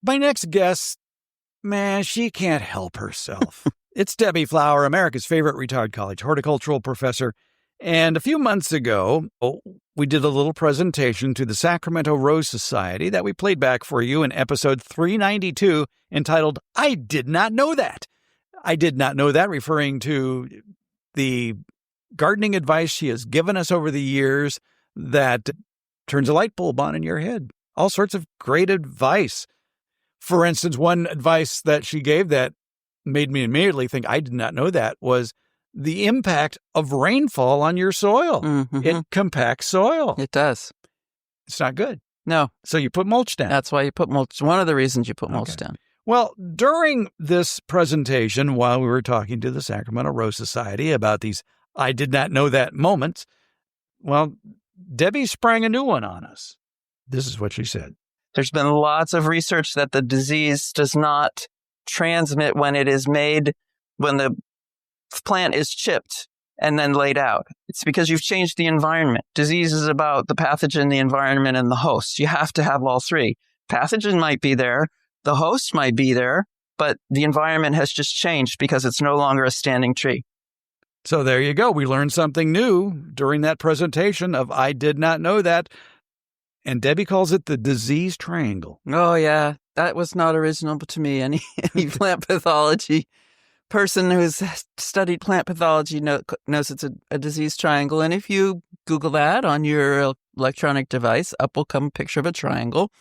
My next guest, man, she can't help herself. It's Debbie Flower, America's favorite retired college horticultural professor. And a few months ago, we did a little presentation to the Sacramento Rose Society that we played back for you in episode 392 entitled, I Did Not Know That. I did not know that, referring to the gardening advice she has given us over the years that turns a light bulb on in your head. All sorts of great advice. For instance, one advice that she gave that made me immediately think I did not know that was the impact of rainfall on your soil. Mm-hmm. It compacts soil. It does. It's not good. No. So you put mulch down. That's why you put mulch. One of the reasons you put mulch down. Well, during this presentation, while we were talking to the Sacramento Rose Society about these I did not know that moments, well, Debbie sprang a new one on us. This is what she said. There's been lots of research that the disease does not transmit when it is made, when the plant is chipped and then laid out. It's because you've changed the environment. Disease is about the pathogen, the environment, and the host. You have to have all three. Pathogen might be there, the host might be there, but the environment has just changed because it's no longer a standing tree. So there you go. We learned something new during that presentation of I did not know that. And Debbie calls it the disease triangle. Oh, yeah. That was not original to me. Any plant pathology person who's studied plant pathology knows it's a disease triangle. And if you Google that on your electronic device, up will come a picture of a triangle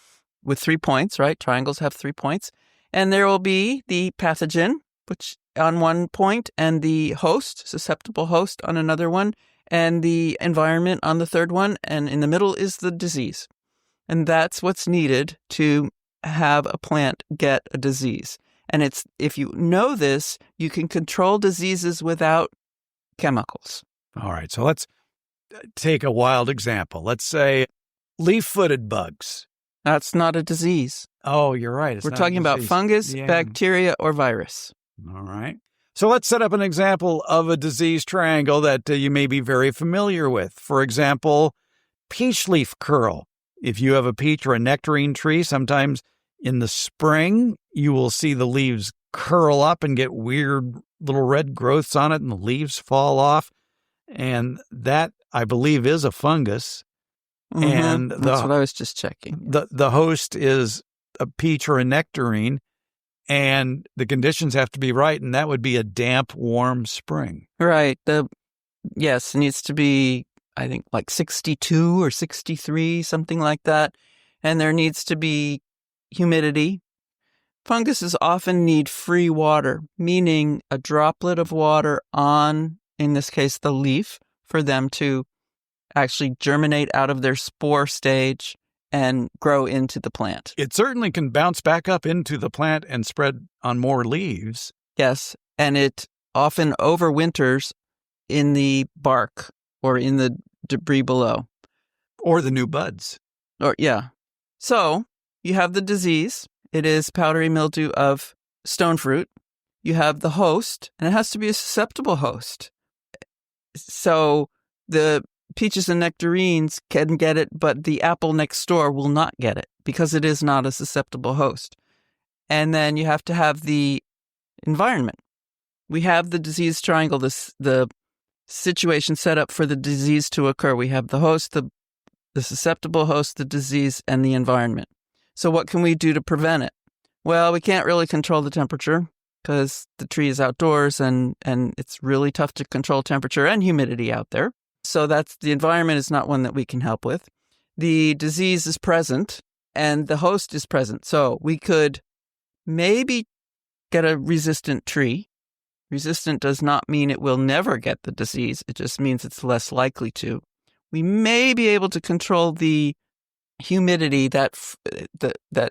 with 3 points, right? Triangles have 3 points. And there will be the pathogen, which on one point, and the host, susceptible host on another one, and the environment on the third one, and in the middle is the disease. And that's what's needed to have a plant get a disease. And it's, if you know this, you can control diseases without chemicals. All right, so let's take a wild example. Let's say leaf-footed bugs. That's not a disease. Oh, you're right. We're talking about fungus, bacteria, or virus. All right. So let's set up an example of a disease triangle that you may be very familiar with. For example, peach leaf curl. If you have a peach or a nectarine tree, sometimes in the spring, you will see the leaves curl up and get weird little red growths on it and the leaves fall off. And that, I believe, is a fungus. Mm-hmm. And that's what I was just checking. The host is a peach or a nectarine. And the conditions have to be right, and that would be a damp, warm spring. Right. Yes, it needs to be, I think, like 62 or 63, something like that. And there needs to be humidity. Funguses often need free water, meaning a droplet of water on, in this case, the leaf, for them to actually germinate out of their spore stage and grow into the plant. It certainly can bounce back up into the plant and spread on more leaves. Yes, and it often overwinters in the bark or in the debris below. Or the new buds. So you have the disease. It is powdery mildew of stone fruit. You have the host, and it has to be a susceptible host. So the peaches and nectarines can get it, but the apple next door will not get it because it is not a susceptible host. And then you have to have the environment. We have the disease triangle, the situation set up for the disease to occur. We have the host, the susceptible host, the disease, and the environment. So what can we do to prevent it? Well, we can't really control the temperature because the tree is outdoors and it's really tough to control temperature and humidity out there. So that's the environment is not one that we can help with. The disease is present and the host is present. So we could maybe get a resistant tree. Resistant does not mean it will never get the disease. It just means it's less likely to. We may be able to control the humidity, that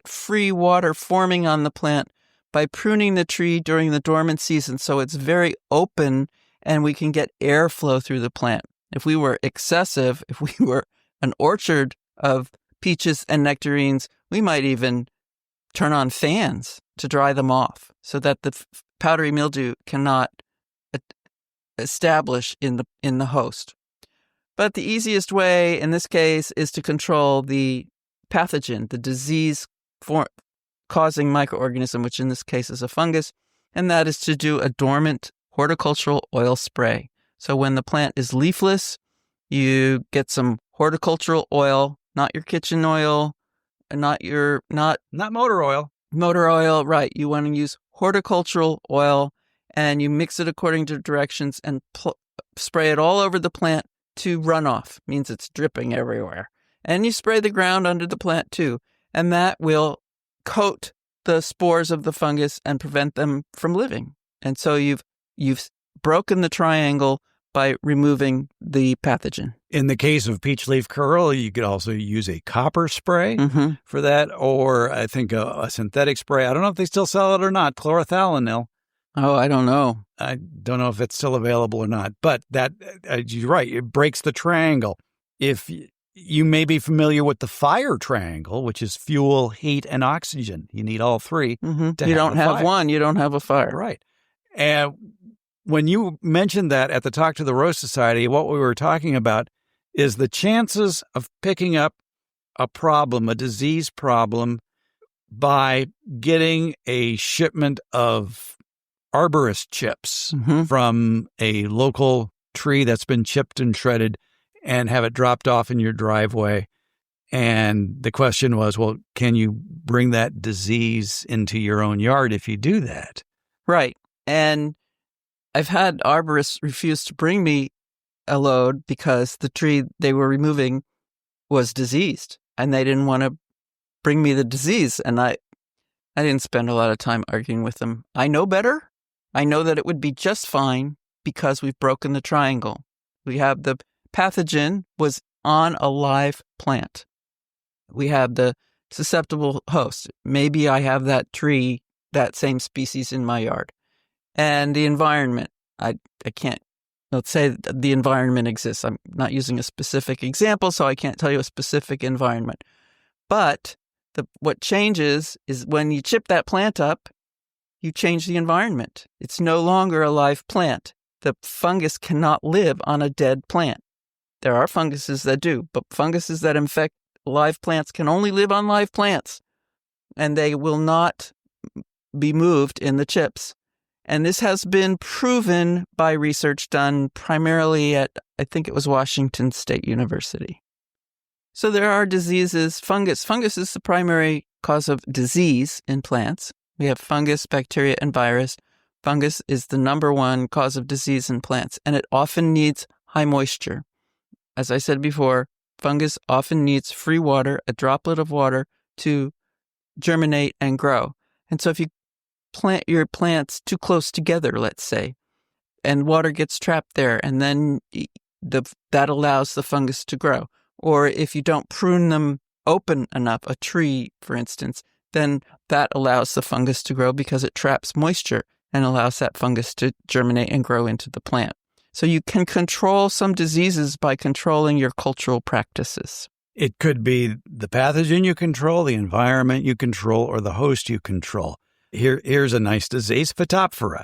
free water forming on the plant by pruning the tree during the dormant season so it's very open and we can get airflow through the plant. If we were excessive, if we were an orchard of peaches and nectarines, we might even turn on fans to dry them off so that the powdery mildew cannot establish in the host. But the easiest way in this case is to control the pathogen, the disease causing microorganism, which in this case is a fungus, and that is to do a dormant horticultural oil spray. So when the plant is leafless, you get some horticultural oil, not your kitchen oil, not motor oil. Motor oil, right. You want to use horticultural oil, and you mix it according to directions and spray it all over the plant to runoff. Means it's dripping everywhere. And you spray the ground under the plant too, and that will coat the spores of the fungus and prevent them from living. And so you've broken the triangle by removing the pathogen. In the case of peach leaf curl, you could also use a copper spray for that, or I think a synthetic spray. I don't know if they still sell it or not, chlorothalonil. Oh, I don't know. I don't know if it's still available or not, but that, you're right, it breaks the triangle. If you may be familiar with the fire triangle, which is fuel, heat, and oxygen. You need all three. You don't have one, you don't have a fire. Right. And when you mentioned that at the Talk to the Rose Society, what we were talking about is the chances of picking up a problem, a disease problem, by getting a shipment of arborist chips from a local tree that's been chipped and shredded and have it dropped off in your driveway. And the question was, well, can you bring that disease into your own yard if you do that? Right. And I've had arborists refuse to bring me a load because the tree they were removing was diseased and they didn't want to bring me the disease. And I didn't spend a lot of time arguing with them. I know better. I know that it would be just fine because we've broken the triangle. We have the pathogen was on a live plant. We have the susceptible host. Maybe I have that tree, that same species in my yard. And the environment, I can't, let's say the environment exists. I'm not using a specific example, so I can't tell you a specific environment. But what changes is when you chip that plant up, you change the environment. It's no longer a live plant. The fungus cannot live on a dead plant. There are funguses that do, but funguses that infect live plants can only live on live plants, and they will not be moved in the chips. And this has been proven by research done primarily at, I think it was Washington State University. So there are diseases, fungus. Fungus is the primary cause of disease in plants. We have fungus, bacteria, and virus. Fungus is the number one cause of disease in plants, and it often needs high moisture. As I said before, fungus often needs free water, a droplet of water, to germinate and grow. And so if you plant your plants too close together, let's say, and water gets trapped there, and then that allows the fungus to grow. Or if you don't prune them open enough, a tree, for instance, then that allows the fungus to grow because it traps moisture and allows that fungus to germinate and grow into the plant. So you can control some diseases by controlling your cultural practices. It could be the pathogen you control, the environment you control, or the host you control. Here's a nice disease, Phytophthora,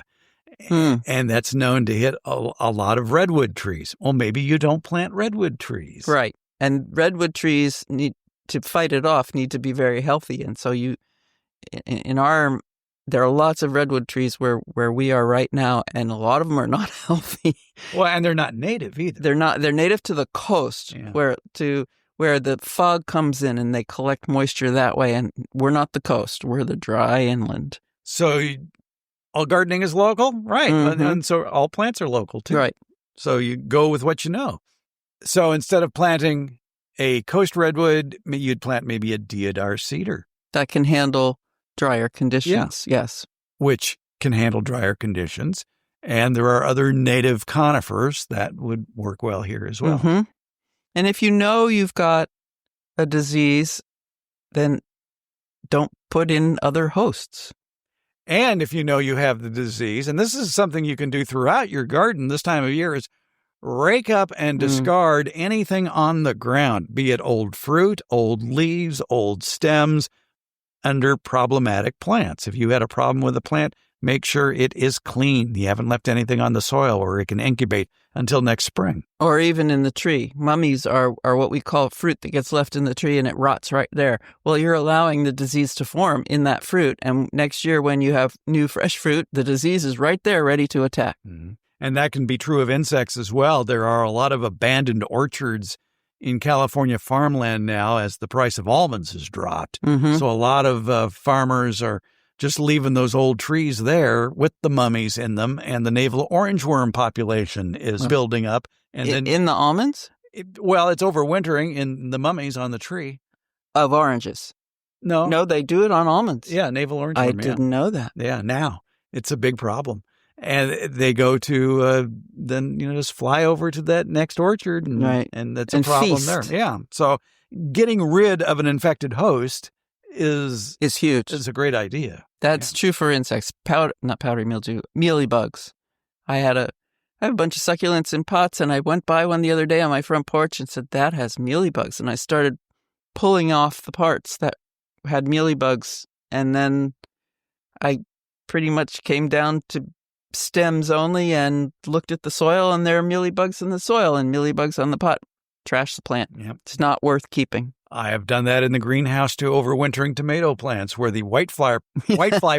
and that's known to hit a lot of redwood trees. Well, maybe you don't plant redwood trees. Right. And redwood trees need to fight it off, need to be very healthy. And so there are lots of redwood trees where we are right now, and a lot of them are not healthy. Well, and they're not native either. They're native to the coast, where the fog comes in and they collect moisture that way. And we're not the coast; we're the dry inland. So, all gardening is local, right? And so all plants are local too, right? So you go with what you know. So instead of planting a coast redwood, you'd plant maybe a deodar cedar that can handle drier conditions. Yes. Which can handle drier conditions. And there are other native conifers that would work well here as well. And if you know you've got a disease, then don't put in other hosts. And if you know you have the disease, and this is something you can do throughout your garden this time of year, is rake up and discard anything on the ground, be it old fruit, old leaves, old stems, under problematic plants. If you had a problem with a plant, make sure it is clean. You haven't left anything on the soil where it can incubate until next spring. Or even in the tree. Mummies are what we call fruit that gets left in the tree and it rots right there. Well, you're allowing the disease to form in that fruit. And next year when you have new fresh fruit, the disease is right there ready to attack. Mm-hmm. And that can be true of insects as well. There are a lot of abandoned orchards in California farmland now as the price of almonds has dropped. Mm-hmm. So a lot of farmers are just leaving those old trees there with the mummies in them, and the navel orangeworm population is building up. And then in the almonds? It's overwintering in the mummies on the tree. Of oranges? No, they do it on almonds. Yeah, navel orangeworm. I didn't know that. Yeah, now it's a big problem. And they go to then just fly over to that next orchard, and that's a problem feast there. Yeah, so getting rid of an infected host is huge. It's a great idea. That's true for insects. Not powdery mildew, mealybugs. I have a bunch of succulents in pots, and I went by one the other day on my front porch and said, that has mealybugs. And I started pulling off the parts that had mealybugs, and then I pretty much came down to stems only and looked at the soil, and there are mealybugs in the soil and mealybugs on the pot. Trash the plant. Yep. It's not worth keeping. I have done that in the greenhouse to overwintering tomato plants, where the whitefly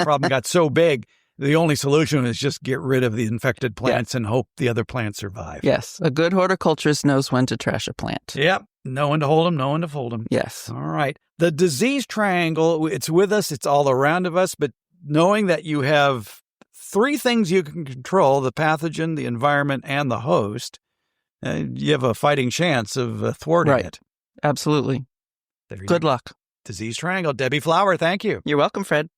problem got so big, the only solution is just get rid of the infected plants and hope the other plants survive. Yes, a good horticulturist knows when to trash a plant. Yep, know when to hold them, know when to fold them. Yes. All right. The disease triangle, it's with us, it's all around of us, but knowing that you have 3 things you can control, the pathogen, the environment, and the host, you have a fighting chance of thwarting it. Absolutely. Good luck. Disease triangle. Debbie Flower, thank you. You're welcome, Fred.